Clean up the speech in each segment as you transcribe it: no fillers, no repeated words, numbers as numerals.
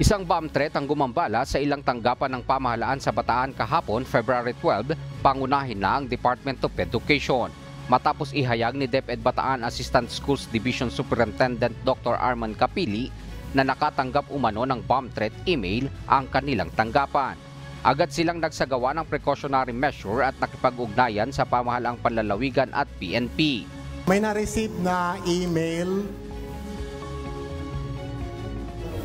Isang bomb threat ang gumambala sa ilang tanggapan ng pamahalaan sa Bataan kahapon, February 12, pangunahin na ang Department of Education. Matapos ihayag ni DepEd Bataan Assistant Schools Division Superintendent Dr. Arman Capili na nakatanggap umano ng bomb threat email ang kanilang tanggapan. Agad silang nagsagawa ng precautionary measure at nakipag-ugnayan sa pamahalaang panlalawigan at PNP. May na-receive na email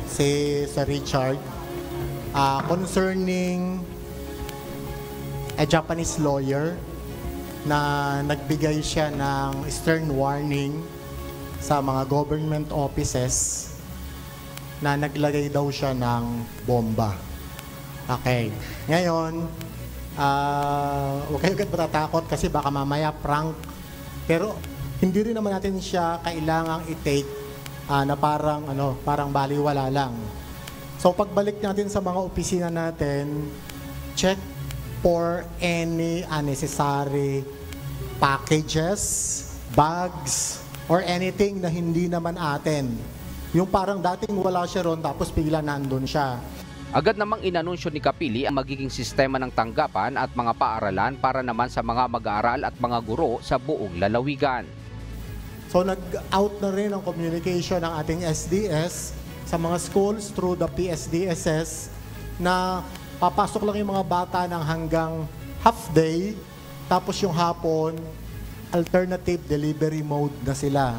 si Sir Richard concerning a Japanese lawyer na nagbigay siya ng stern warning sa mga government offices na naglagay daw siya ng bomba. Okay. Ngayon, huwag kayo agad matatakot kasi baka mamaya prank. Pero hindi rin naman natin siya kailangang i-take na parang baliwala lang. So pagbalik natin sa mga opisina natin, check for any unnecessary packages, bags, or anything na hindi naman atin. Yung parang dating wala siya ron tapos bigla nandun siya. Agad namang inanunsyo ni Capili ang magiging sistema ng tanggapan at mga paaralan para naman sa mga mag-aaral at mga guro sa buong lalawigan. So nag-out na rin ang communication ng ating SDS sa mga schools through the PSDSS na papasok lang yung mga bata ng hanggang half day, tapos yung hapon, alternative delivery mode na sila.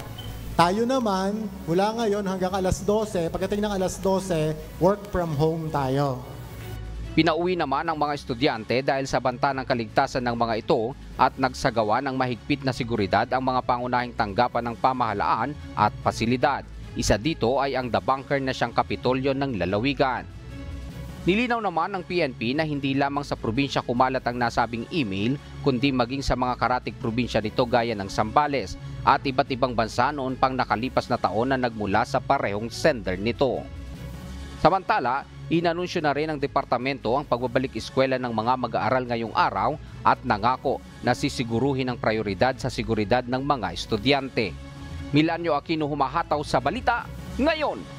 Tayo naman, mula ngayon hanggang alas 12, pagdating ng alas 12, work from home tayo. Pinauwi naman ang mga estudyante dahil sa banta ng kaligtasan ng mga ito at nagsagawa ng mahigpit na seguridad ang mga pangunahing tanggapan ng pamahalaan at pasilidad. Isa dito ay ang The Bunker na siyang kapitolyo ng lalawigan. Nilinaw naman ng PNP na hindi lamang sa probinsya kumalat ang nasabing email, kundi maging sa mga karatig probinsya nito gaya ng Zambales at iba't ibang bansa noon pang nakalipas na taon na nagmula sa parehong sender nito. Samantala, inanunsyo na rin ng departamento ang pagbabalik eskwela ng mga mag-aaral ngayong araw at nangako na sisiguruhin ang prioridad sa seguridad ng mga estudyante. Milanyo Aquino humahataw sa balita ngayon.